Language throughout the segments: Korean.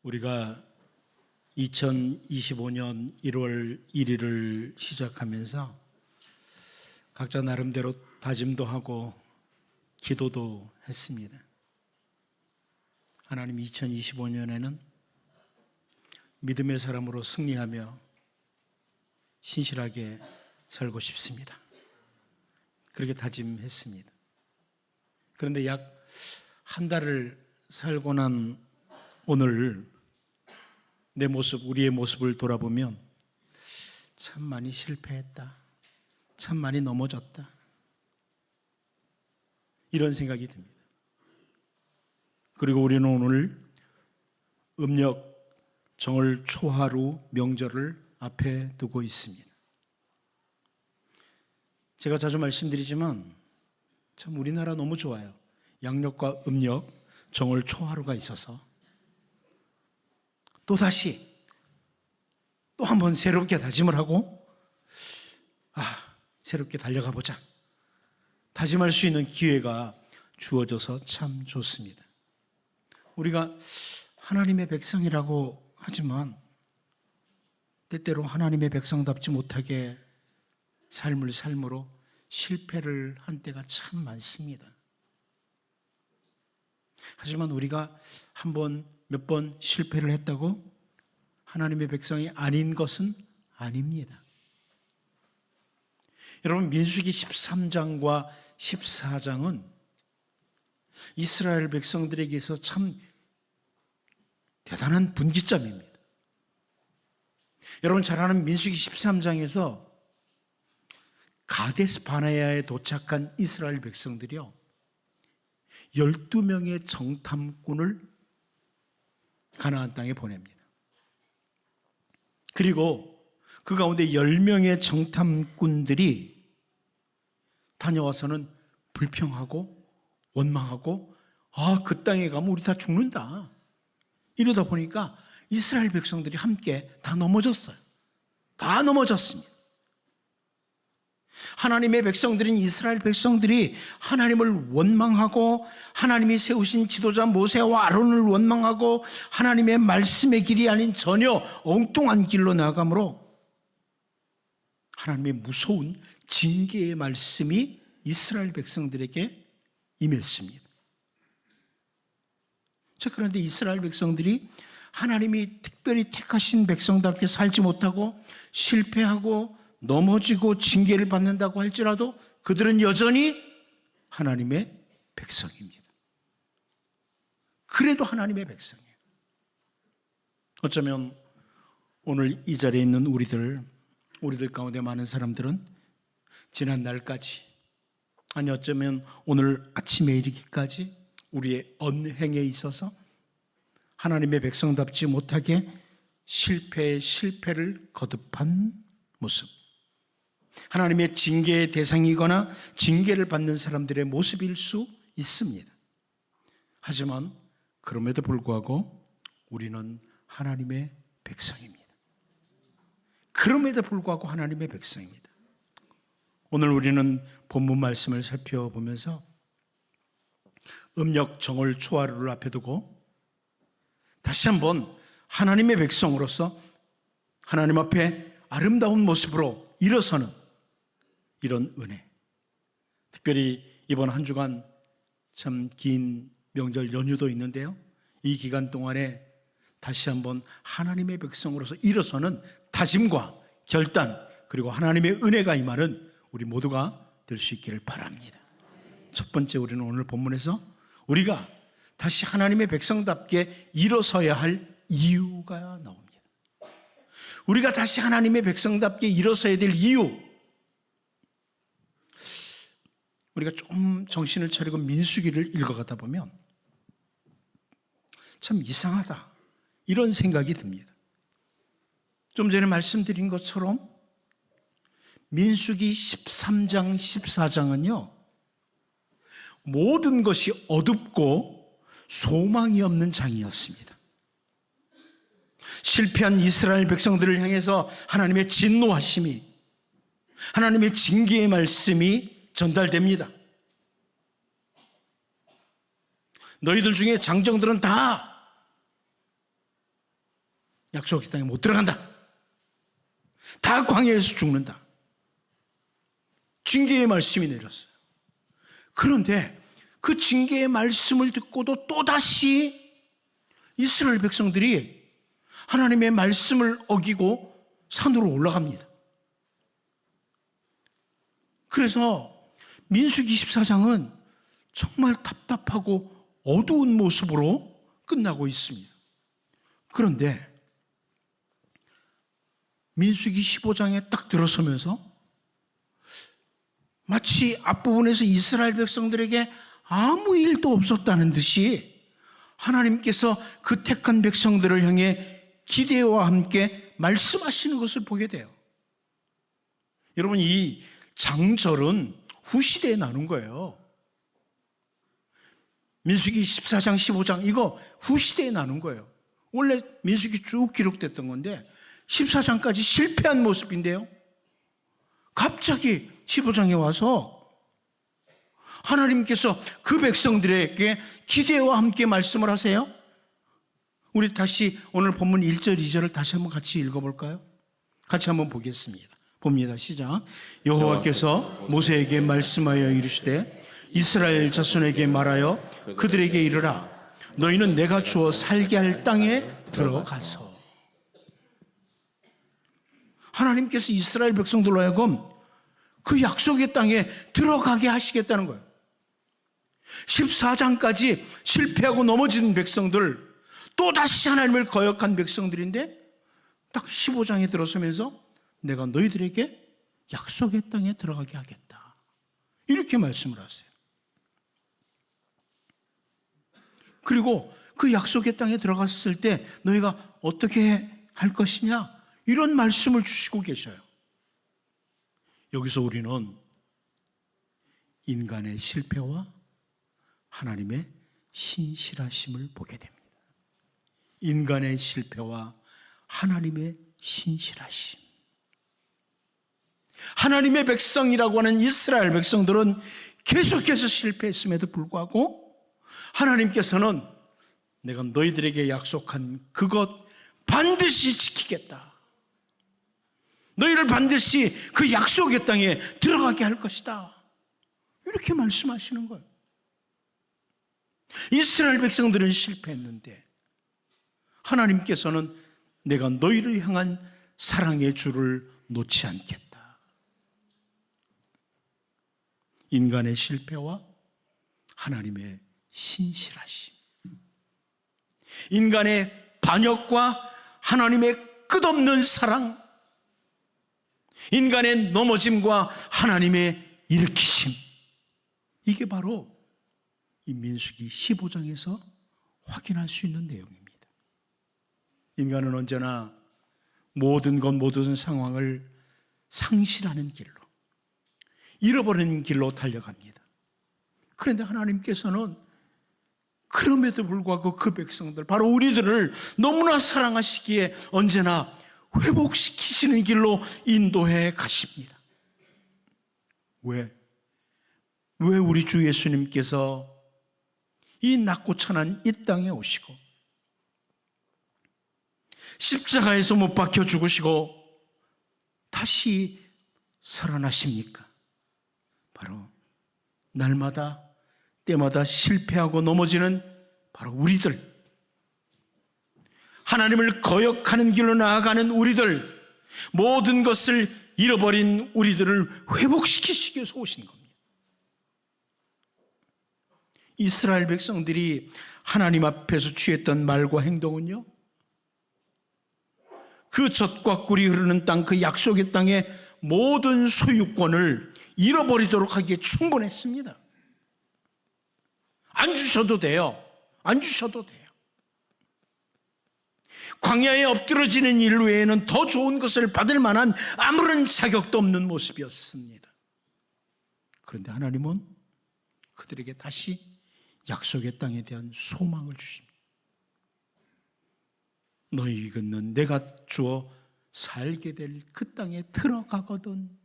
우리가 2025년 1월 1일을 시작하면서 각자 나름대로 다짐도 하고 기도도 했습니다. 하나님, 2025년에는 믿음의 사람으로 승리하며 신실하게 살고 싶습니다. 그렇게 다짐했습니다. 그런데 약 한 달을 살고 난 오늘 내 모습, 우리의 모습을 돌아보면 참 많이 실패했다, 참 많이 넘어졌다, 이런 생각이 듭니다. 그리고 우리는 오늘 음력 정월 초하루 명절을 앞에 두고 있습니다. 제가 자주 말씀드리지만 참 우리나라 너무 좋아요. 양력과 음력 정월 초하루가 있어서 또다시 또 한 번 새롭게 다짐을 하고 새롭게 달려가 보자, 다짐할 수 있는 기회가 주어져서 참 좋습니다. 우리가 하나님의 백성이라고 하지만 때때로 하나님의 백성답지 못하게 삶을 삶으로 실패를 한 때가 참 많습니다. 하지만 우리가 한 번, 몇 번 실패를 했다고 하나님의 백성이 아닌 것은 아닙니다. 여러분, 민수기 13장과 14장은 이스라엘 백성들에게서 참 대단한 분기점입니다. 여러분 잘 아는 민수기 13장에서 가데스 바네아에 도착한 이스라엘 백성들이요, 12명의 정탐꾼을 가나안 땅에 보냅니다. 그리고 그 가운데 10명의 정탐꾼들이 다녀와서는 불평하고 원망하고 그 땅에 가면 우리 다 죽는다, 이러다 보니까 이스라엘 백성들이 함께 다 넘어졌어요. 다 넘어졌습니다. 하나님의 백성들인 이스라엘 백성들이 하나님을 원망하고 하나님이 세우신 지도자 모세와 아론을 원망하고 하나님의 말씀의 길이 아닌 전혀 엉뚱한 길로 나아가므로 하나님의 무서운 징계의 말씀이 이스라엘 백성들에게 임했습니다. 자, 그런데 이스라엘 백성들이 하나님이 특별히 택하신 백성답게 살지 못하고 실패하고 넘어지고 징계를 받는다고 할지라도 그들은 여전히 하나님의 백성입니다. 그래도 하나님의 백성이에요. 어쩌면 오늘 이 자리에 있는 우리들 가운데 많은 사람들은 지난 날까지, 아니 어쩌면 오늘 아침에 이르기까지 우리의 언행에 있어서 하나님의 백성답지 못하게 실패를 거듭한 모습, 하나님의 징계의 대상이거나 징계를 받는 사람들의 모습일 수 있습니다. 하지만 그럼에도 불구하고 우리는 하나님의 백성입니다. 그럼에도 불구하고 하나님의 백성입니다. 오늘 우리는 본문 말씀을 살펴보면서 음력 정월 초하루를 앞에 두고 다시 한번 하나님의 백성으로서 하나님 앞에 아름다운 모습으로 일어서는 이런 은혜, 특별히 이번 한 주간 참 긴 명절 연휴도 있는데요, 이 기간 동안에 다시 한번 하나님의 백성으로서 일어서는 다짐과 결단, 그리고 하나님의 은혜가 임하는 우리 모두가 될 수 있기를 바랍니다. 첫 번째, 우리는 오늘 본문에서 우리가 다시 하나님의 백성답게 일어서야 할 이유가 나옵니다. 우리가 다시 하나님의 백성답게 일어서야 될 이유, 우리가 좀 정신을 차리고 민수기를 읽어가다 보면 참 이상하다, 이런 생각이 듭니다. 좀 전에 말씀드린 것처럼 민수기 13장, 14장은요 모든 것이 어둡고 소망이 없는 장이었습니다. 실패한 이스라엘 백성들을 향해서 하나님의 진노하심이, 하나님의 징계의 말씀이 전달됩니다. 너희들 중에 장정들은 다 약속의 땅에 못 들어간다. 다 광야에서 죽는다. 징계의 말씀이 내렸어요. 그런데 그 징계의 말씀을 듣고도 또다시 이스라엘 백성들이 하나님의 말씀을 어기고 산으로 올라갑니다. 그래서 민수기 24장은 정말 답답하고 어두운 모습으로 끝나고 있습니다. 그런데 민수기 15장에 딱 들어서면서 마치 앞부분에서 이스라엘 백성들에게 아무 일도 없었다는 듯이 하나님께서 그 택한 백성들을 향해 기대와 함께 말씀하시는 것을 보게 돼요. 여러분, 이 장절은 후시대에 나눈 거예요. 민수기 14장, 15장 이거 후시대에 나눈 거예요. 원래 민수기 쭉 기록됐던 건데 14장까지 실패한 모습인데요. 갑자기 15장에 와서 하나님께서 그 백성들에게 기대와 함께 말씀을 하세요. 우리 다시 오늘 본문 1절, 2절을 다시 한번 같이 읽어볼까요? 같이 한번 보겠습니다. 봅니다. 시작. 여호와께서 모세에게 말씀하여 이르시되 이스라엘 자손에게 말하여 그들에게 이르라. 너희는 내가 주어 살게 할 땅에 들어가서. 하나님께서 이스라엘 백성들로 하여금 그 약속의 땅에 들어가게 하시겠다는 거예요. 14장까지 실패하고 넘어진 백성들, 또다시 하나님을 거역한 백성들인데 딱 15장에 들어서면서 내가 너희들에게 약속의 땅에 들어가게 하겠다. 이렇게 말씀을 하세요. 그리고 그 약속의 땅에 들어갔을 때 너희가 어떻게 할 것이냐, 이런 말씀을 주시고 계셔요. 여기서 우리는 인간의 실패와 하나님의 신실하심을 보게 됩니다. 인간의 실패와 하나님의 신실하심. 하나님의 백성이라고 하는 이스라엘 백성들은 계속해서 실패했음에도 불구하고 하나님께서는 내가 너희들에게 약속한 그것 반드시 지키겠다. 너희를 반드시 그 약속의 땅에 들어가게 할 것이다. 이렇게 말씀하시는 거예요. 이스라엘 백성들은 실패했는데 하나님께서는 내가 너희를 향한 사랑의 줄을 놓지 않겠다. 인간의 실패와 하나님의 신실하심. 인간의 반역과 하나님의 끝없는 사랑. 인간의 넘어짐과 하나님의 일으키심. 이게 바로 이 민수기 15장에서 확인할 수 있는 내용입니다. 인간은 언제나 모든 것, 모든 상황을 상실하는 길로, 잃어버리는 길로 달려갑니다. 그런데 하나님께서는 그럼에도 불구하고 그 백성들, 바로 우리들을 너무나 사랑하시기에 언제나 회복시키시는 길로 인도해 가십니다. 왜 우리 주 예수님께서 이 낮고 천한 이 땅에 오시고 십자가에서 못 박혀 죽으시고 다시 살아나십니까? 바로 날마다 때마다 실패하고 넘어지는 바로 우리들, 하나님을 거역하는 길로 나아가는 우리들, 모든 것을 잃어버린 우리들을 회복시키시기 위해서 오신 겁니다. 이스라엘 백성들이 하나님 앞에서 취했던 말과 행동은요, 그 젖과 꿀이 흐르는 땅, 그 약속의 땅의 모든 소유권을 잃어버리도록 하기에 충분했습니다. 안 주셔도 돼요. 안 주셔도 돼요. 광야에 엎드러지는 일 외에는 더 좋은 것을 받을 만한 아무런 자격도 없는 모습이었습니다. 그런데 하나님은 그들에게 다시 약속의 땅에 대한 소망을 주십니다. 너희는 내가 주어 살게 될 그 땅에 들어가거든.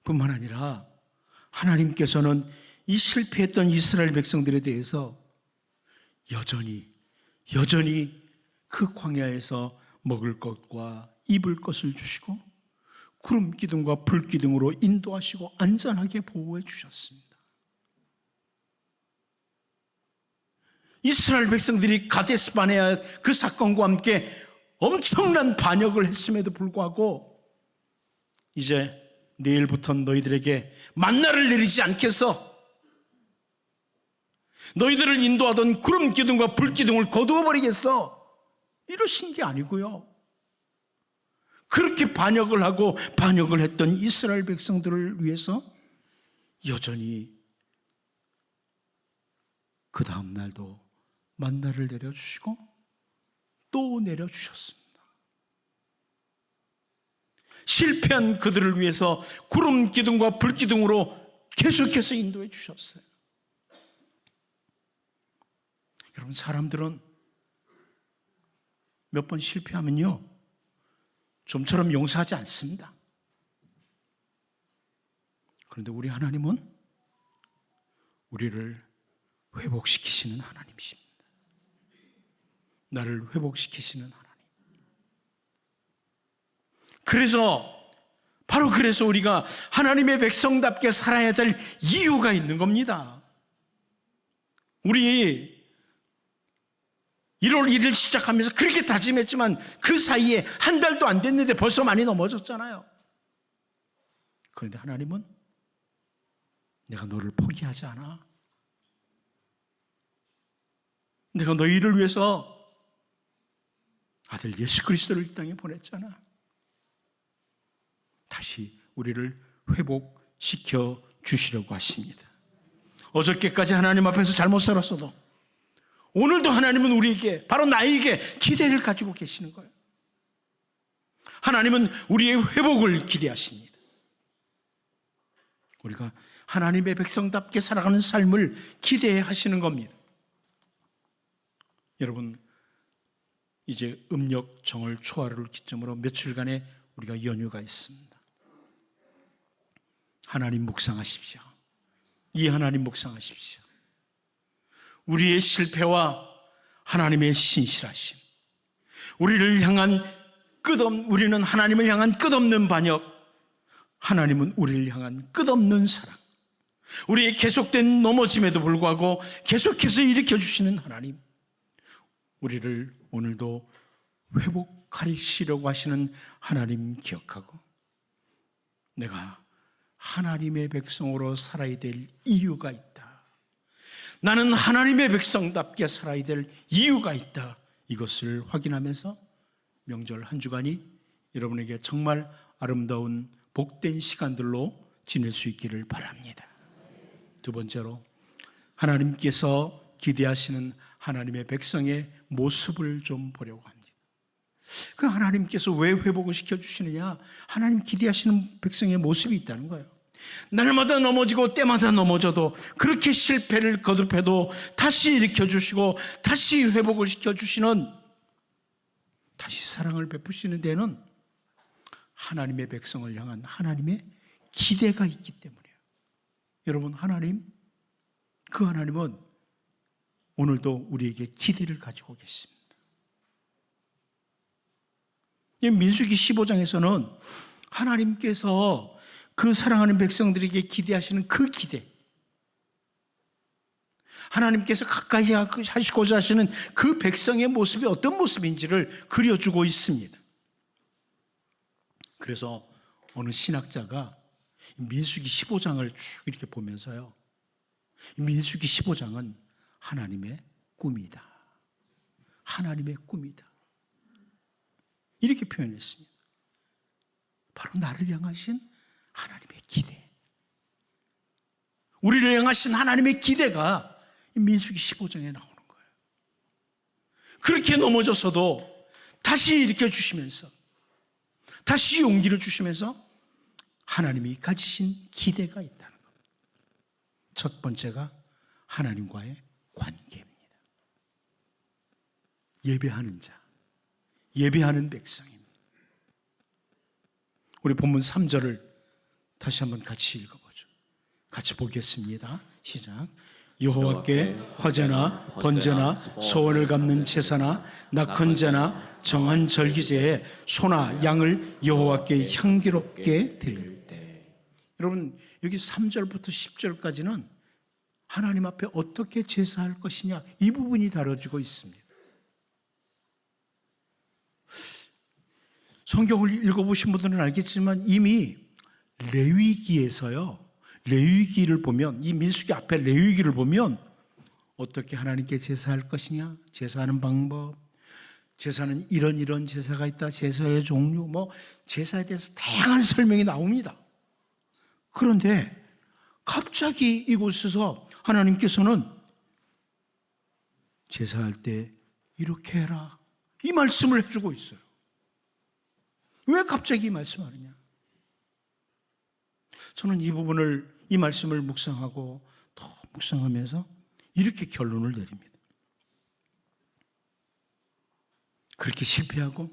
뿐만 아니라 하나님께서는 이 실패했던 이스라엘 백성들에 대해서 여전히 그 광야에서 먹을 것과 입을 것을 주시고 구름 기둥과 불 기둥으로 인도하시고 안전하게 보호해 주셨습니다. 이스라엘 백성들이 가데스 바네아 그 사건과 함께 엄청난 반역을 했음에도 불구하고 이제 내일부터 너희들에게 만나를 내리지 않겠어, 너희들을 인도하던 구름 기둥과 불 기둥을 거두어 버리겠어, 이러신 게 아니고요. 그렇게 반역을 하고 반역을 했던 이스라엘 백성들을 위해서 여전히 그 다음 날도 만나를 내려주시고 또 내려주셨습니다. 실패한 그들을 위해서 구름 기둥과 불 기둥으로 계속해서 인도해 주셨어요. 여러분, 사람들은 몇 번 실패하면요, 좀처럼 용서하지 않습니다. 그런데 우리 하나님은 우리를 회복시키시는 하나님이십니다. 나를 회복시키시는 하나님. 바로 그래서 우리가 하나님의 백성답게 살아야 될 이유가 있는 겁니다. 우리 1월 1일 시작하면서 그렇게 다짐했지만 그 사이에 한 달도 안 됐는데 벌써 많이 넘어졌잖아요. 그런데 하나님은 내가 너를 포기하지 않아. 내가 너희를 위해서 아들 예수 그리스도를 이 땅에 보냈잖아. 다시 우리를 회복시켜 주시려고 하십니다. 어저께까지 하나님 앞에서 잘못 살았어도 오늘도 하나님은 우리에게, 바로 나에게 기대를 가지고 계시는 거예요. 하나님은 우리의 회복을 기대하십니다. 우리가 하나님의 백성답게 살아가는 삶을 기대하시는 겁니다. 여러분, 이제 음력 정월 초하루를 기점으로 며칠간의 우리가 연휴가 있습니다. 하나님 묵상하십시오. 이 하나님 묵상하십시오. 우리의 실패와 하나님의 신실하심, 우리는 하나님을 향한 끝없는 반역, 하나님은 우리를 향한 끝없는 사랑, 우리의 계속된 넘어짐에도 불구하고 계속해서 일으켜주시는 하나님, 우리를 오늘도 회복하시려고 하시는 하나님 기억하고, 내가 하나님의 백성으로 살아야 될 이유가 있다, 나는 하나님의 백성답게 살아야 될 이유가 있다, 이것을 확인하면서 명절 한 주간이 여러분에게 정말 아름다운 복된 시간들로 지낼 수 있기를 바랍니다. 두 번째로, 하나님께서 기대하시는 하나님의 백성의 모습을 좀 보려고 합니다. 그 하나님께서 왜 회복을 시켜주시느냐? 하나님 기대하시는 백성의 모습이 있다는 거예요. 날마다 넘어지고 때마다 넘어져도, 그렇게 실패를 거듭해도 다시 일으켜주시고 다시 회복을 시켜주시는, 다시 사랑을 베푸시는 데는 하나님의 백성을 향한 하나님의 기대가 있기 때문이에요. 여러분, 그 하나님은 오늘도 우리에게 기대를 가지고 계십니다. 민수기 15장에서는 하나님께서 그 사랑하는 백성들에게 기대하시는 그 기대, 하나님께서 가까이 하시고자 하시는 그 백성의 모습이 어떤 모습인지를 그려주고 있습니다. 그래서 어느 신학자가 민수기 15장을 쭉 이렇게 보면서요, 민수기 15장은 하나님의 꿈이다, 하나님의 꿈이다, 이렇게 표현했습니다. 바로 나를 향하신 하나님의 기대, 우리를 향하신 하나님의 기대가 민수기 15장에 나오는 거예요. 그렇게 넘어져서도 다시 일으켜주시면서, 다시 용기를 주시면서 하나님이 가지신 기대가 있다는 겁니다. 첫 번째가 하나님과의 관계입니다. 예배하는 자, 예배하는 백성입니다. 우리 본문 3절을 다시 한번 같이 읽어보죠. 같이 보겠습니다. 시작. 여호와께 화제나 번제나 소원을 갚는 제사나 낙헌제나 정한 절기제에 소나 양을 여호와께 향기롭게 드릴 때. 여러분, 여기 3절부터 10절까지는 하나님 앞에 어떻게 제사할 것이냐, 이 부분이 다뤄지고 있습니다. 성경을 읽어보신 분들은 알겠지만 이미 레위기에서요, 레위기를 보면, 이 민수기 앞에 레위기를 보면 어떻게 하나님께 제사할 것이냐, 제사하는 방법, 제사는 이런 제사가 있다, 제사의 종류, 제사에 대해서 다양한 설명이 나옵니다. 그런데 갑자기 이곳에서 하나님께서는 제사할 때 이렇게 해라, 이 말씀을 해주고 있어요. 왜 갑자기 이 말씀하느냐? 저는 이 부분을, 이 말씀을 묵상하고 더 묵상하면서 이렇게 결론을 내립니다. 그렇게 실패하고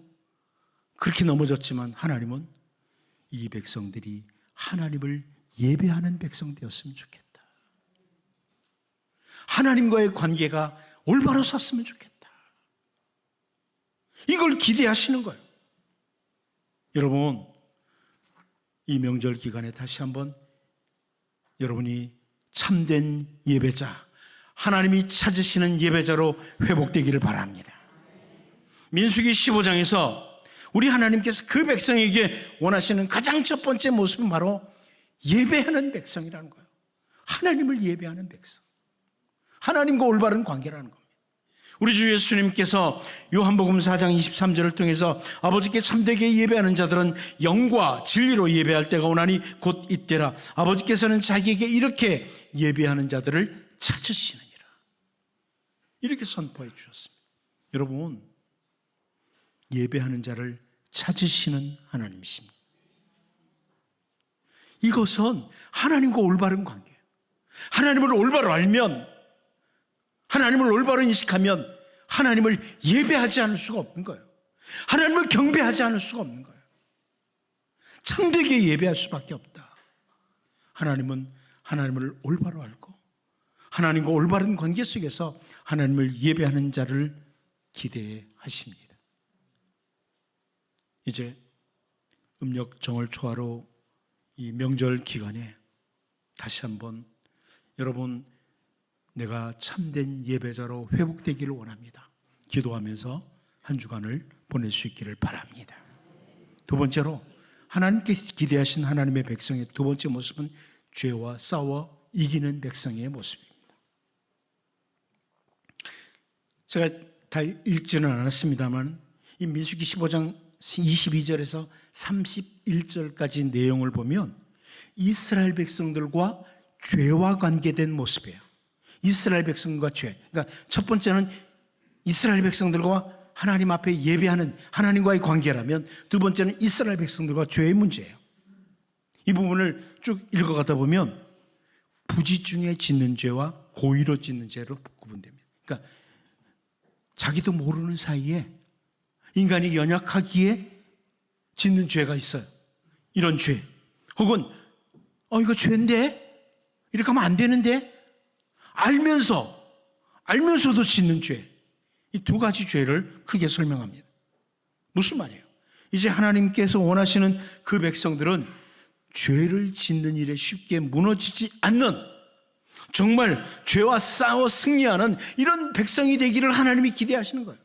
그렇게 넘어졌지만 하나님은 이 백성들이 하나님을 예배하는 백성 되었으면 좋겠다. 하나님과의 관계가 올바로 섰으면 좋겠다. 이걸 기대하시는 거예요. 여러분, 이 명절 기간에 다시 한번 여러분이 참된 예배자, 하나님이 찾으시는 예배자로 회복되기를 바랍니다. 민수기 15장에서 우리 하나님께서 그 백성에게 원하시는 가장 첫 번째 모습은 바로 예배하는 백성이라는 거예요. 하나님을 예배하는 백성, 하나님과 올바른 관계라는 겁니다. 우리 주 예수님께서 요한복음 4장 23절을 통해서 아버지께 참되게 예배하는 자들은 영과 진리로 예배할 때가 오나니 곧 이때라. 아버지께서는 자기에게 이렇게 예배하는 자들을 찾으시느니라. 이렇게 선포해 주셨습니다. 여러분, 예배하는 자를 찾으시는 하나님이십니다. 이것은 하나님과 올바른 관계예요. 하나님을 올바로 알면, 하나님을 올바로 인식하면 하나님을 예배하지 않을 수가 없는 거예요. 하나님을 경배하지 않을 수가 없는 거예요. 참되게 예배할 수밖에 없다. 하나님은 하나님을 올바로 알고 하나님과 올바른 관계 속에서 하나님을 예배하는 자를 기대하십니다. 이제 음력 정월 초하루 이 명절 기간에 다시 한번 여러분, 내가 참된 예배자로 회복되기를 원합니다. 기도하면서 한 주간을 보낼 수 있기를 바랍니다. 두 번째로, 하나님께 기대하신 하나님의 백성의 두 번째 모습은 죄와 싸워 이기는 백성의 모습입니다. 제가 다 읽지는 않았습니다만 이 민수기 15장 22절에서 31절까지 내용을 보면 이스라엘 백성들과 죄와 관계된 모습이에요. 이스라엘 백성과 죄. 그러니까 첫 번째는 이스라엘 백성들과 하나님 앞에 예배하는 하나님과의 관계라면, 두 번째는 이스라엘 백성들과 죄의 문제예요. 이 부분을 쭉 읽어가다 보면 부지 중에 짓는 죄와 고의로 짓는 죄로 구분됩니다. 그러니까 자기도 모르는 사이에 인간이 연약하기에 짓는 죄가 있어요. 이런 죄. 혹은 이거 죄인데? 이렇게 하면 안 되는데? 알면서도 짓는 죄. 이 두 가지 죄를 크게 설명합니다. 무슨 말이에요? 이제 하나님께서 원하시는 그 백성들은 죄를 짓는 일에 쉽게 무너지지 않는, 정말 죄와 싸워 승리하는 이런 백성이 되기를 하나님이 기대하시는 거예요.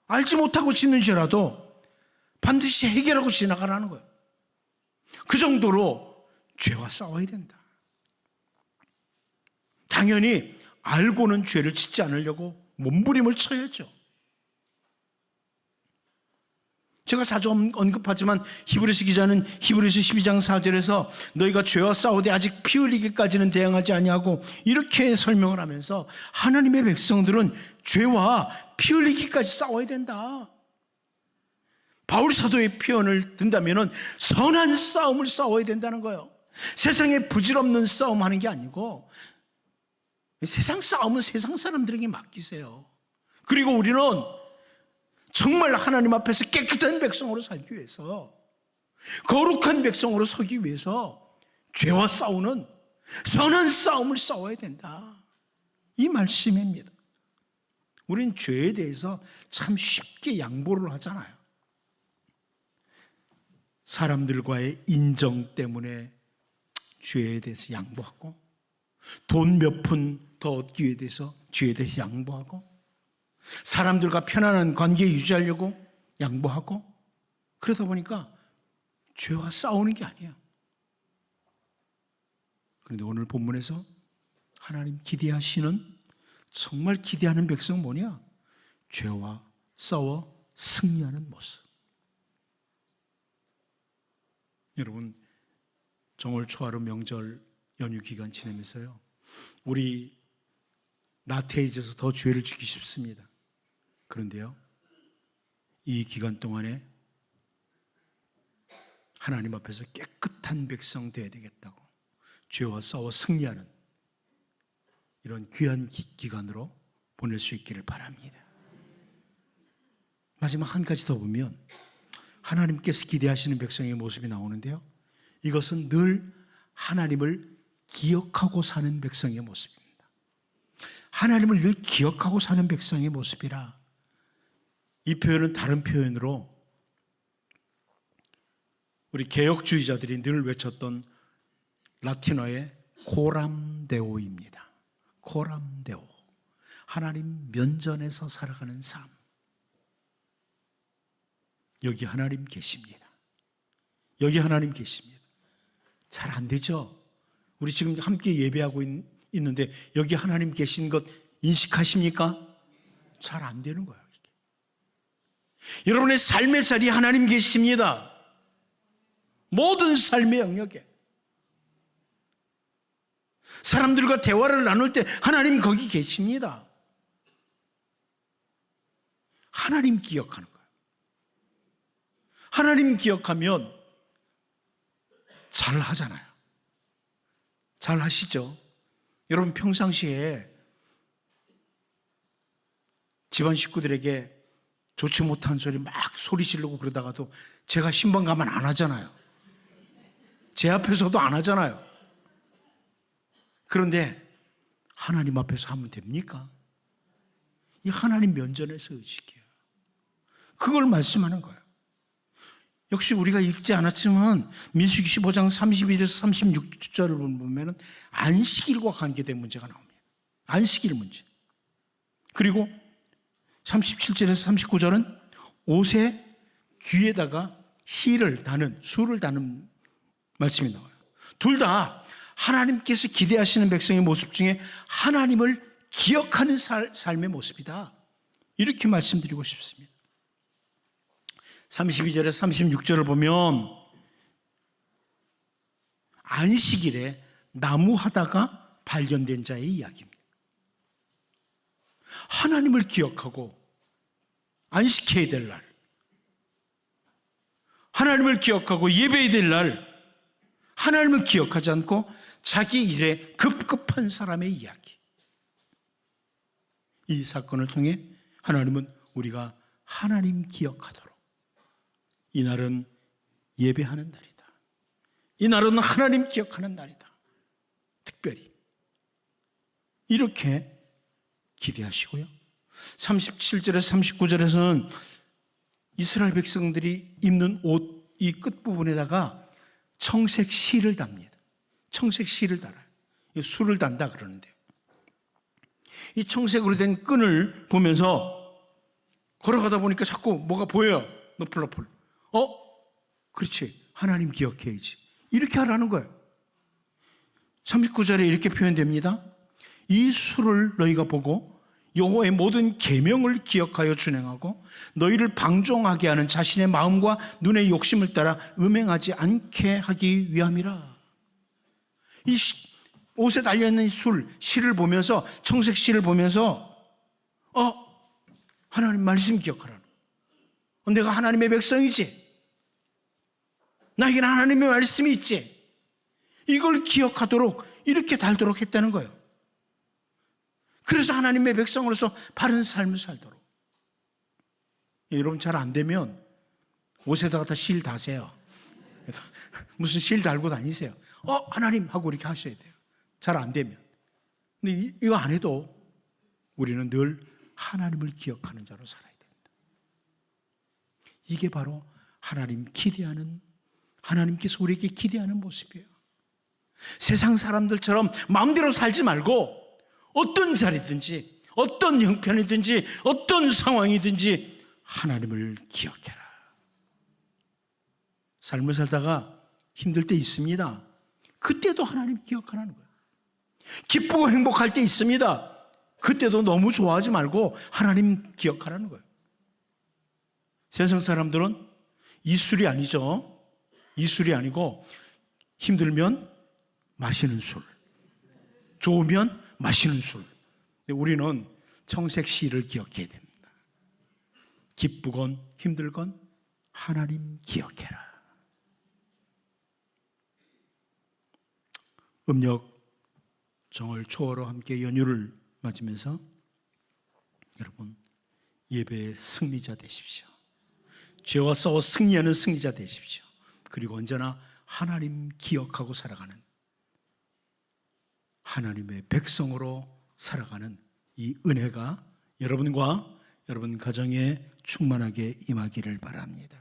알지 못하고 짓는 죄라도 반드시 해결하고 지나가라는 거예요. 그 정도로 죄와 싸워야 된다. 당연히 알고는 죄를 짓지 않으려고 몸부림을 쳐야죠. 제가 자주 언급하지만 히브리서 기자는 히브리서 12장 4절에서 너희가 죄와 싸우되 아직 피 흘리기까지는 대항하지 아니하고 이렇게 설명을 하면서 하나님의 백성들은 죄와 피 흘리기까지 싸워야 된다. 바울 사도의 표현을 든다면 선한 싸움을 싸워야 된다는 거예요. 세상에 부질없는 싸움 하는 게 아니고 세상 싸움은 세상 사람들에게 맡기세요. 그리고 우리는 정말 하나님 앞에서 깨끗한 백성으로 살기 위해서, 거룩한 백성으로 서기 위해서 죄와 싸우는 선한 싸움을 싸워야 된다. 이 말씀입니다. 우리는 죄에 대해서 참 쉽게 양보를 하잖아요. 사람들과의 인정 때문에 죄에 대해서 양보하고, 돈 몇 푼 더 얻기 위해서 죄에 대해서 양보하고, 사람들과 편안한 관계 유지하려고 양보하고, 그러다 보니까 죄와 싸우는 게 아니에요. 그런데 오늘 본문에서 하나님 기대하시는, 정말 기대하는 백성은 뭐냐? 죄와 싸워 승리하는 모습. 여러분, 정월 초하루 명절 연휴 기간 지내면서요, 우리 나태해져서 더 죄를 지키고 싶습니다. 그런데요, 이 기간 동안에 하나님 앞에서 깨끗한 백성 되어야 되겠다고, 죄와 싸워 승리하는 이런 귀한 기간으로 보낼 수 있기를 바랍니다. 마지막 한 가지 더 보면 하나님께서 기대하시는 백성의 모습이 나오는데요, 이것은 늘 하나님을 기억하고 사는 백성의 모습입니다. 하나님을 늘 기억하고 사는 백성의 모습이라, 이 표현은 다른 표현으로 우리 개혁주의자들이 늘 외쳤던 라틴어의 코람데오입니다. 코람데오, 하나님 면전에서 살아가는 삶. 여기 하나님 계십니다. 여기 하나님 계십니다. 잘 안 되죠? 우리 지금 함께 예배하고 있는데 여기 하나님 계신 것 인식하십니까? 잘 안 되는 거예요. 이게. 여러분의 삶의 자리에 하나님 계십니다. 모든 삶의 영역에. 사람들과 대화를 나눌 때 하나님 거기 계십니다. 하나님 기억하는 거예요. 하나님 기억하면 잘 하잖아요. 잘 하시죠? 여러분, 평상시에 집안 식구들에게 좋지 못한 소리 막 소리 지르고 그러다가도 제가 신방 가면 안 하잖아요. 제 앞에서도 안 하잖아요. 그런데 하나님 앞에서 하면 됩니까? 이 하나님 면전에서 의식해요. 그걸 말씀하는 거예요. 역시 우리가 읽지 않았지만 민수기 15장 31에서 36절을 보면 안식일과 관계된 문제가 나옵니다. 안식일 문제. 그리고 37절에서 39절은 옷의 귀에다가 실을 다는, 술을 다는 말씀이 나와요. 둘 다 하나님께서 기대하시는 백성의 모습 중에 하나님을 기억하는 삶의 모습이다. 이렇게 말씀드리고 싶습니다. 32절에서 36절을 보면 안식일에 나무하다가 발견된 자의 이야기입니다. 하나님을 기억하고 안식해야 될 날, 하나님을 기억하고 예배해야 될 날, 하나님을 기억하지 않고 자기 일에 급급한 사람의 이야기. 이 사건을 통해 하나님은 우리가 하나님 기억하도록, 이날은 예배하는 날이다, 이날은 하나님 기억하는 날이다, 특별히 이렇게 기대하시고요. 37절에서 39절에서는 이스라엘 백성들이 입는 옷 이 끝부분에다가 청색 실을 답니다. 청색 실을 달아요. 술을 단다 그러는데요, 이 청색으로 된 끈을 보면서 걸어가다 보니까 자꾸 뭐가 보여요. 너플너플. 그렇지, 하나님 기억해야지, 이렇게 하라는 거예요. 39절에 이렇게 표현됩니다. 이 수를 너희가 보고 여호와의 모든 계명을 기억하여 준행하고 너희를 방종하게 하는 자신의 마음과 눈의 욕심을 따라 음행하지 않게 하기 위함이라. 이 옷에 달려있는 실을 보면서, 청색 실을 보면서 하나님 말씀 기억하라는 거예요. 내가 하나님의 백성이지, 나에게는 하나님의 말씀이 있지, 이걸 기억하도록 이렇게 달도록 했다는 거예요. 그래서 하나님의 백성으로서 바른 삶을 살도록. 여러분, 잘 안 되면 옷에다가 다 실 다세요. 무슨 실 달고 다니세요. 하나님 하고 이렇게 하셔야 돼요. 잘 안 되면. 근데 이거 안 해도 우리는 늘 하나님을 기억하는 자로 살아야 됩니다. 이게 바로 하나님 기대하는, 하나님께서 우리에게 기대하는 모습이에요. 세상 사람들처럼 마음대로 살지 말고 어떤 자리든지 어떤 형편이든지 어떤 상황이든지 하나님을 기억해라. 삶을 살다가 힘들 때 있습니다. 그때도 하나님 기억하라는 거예요. 기쁘고 행복할 때 있습니다. 그때도 너무 좋아하지 말고 하나님 기억하라는 거예요. 세상 사람들은 이술이 아니죠. 이술이 아니고 힘들면 마시는 술, 좋으면 마시는 술. 근데 우리는 청색시를 기억해야 됩니다. 기쁘건 힘들건 하나님 기억해라. 음력 정월 초월로 함께 연휴를 맞으면서 여러분 예배의 승리자 되십시오. 죄와 싸워 승리하는 승리자 되십시오. 그리고 언제나 하나님 기억하고 살아가는 하나님의 백성으로 살아가는 이 은혜가 여러분과 여러분 가정에 충만하게 임하기를 바랍니다.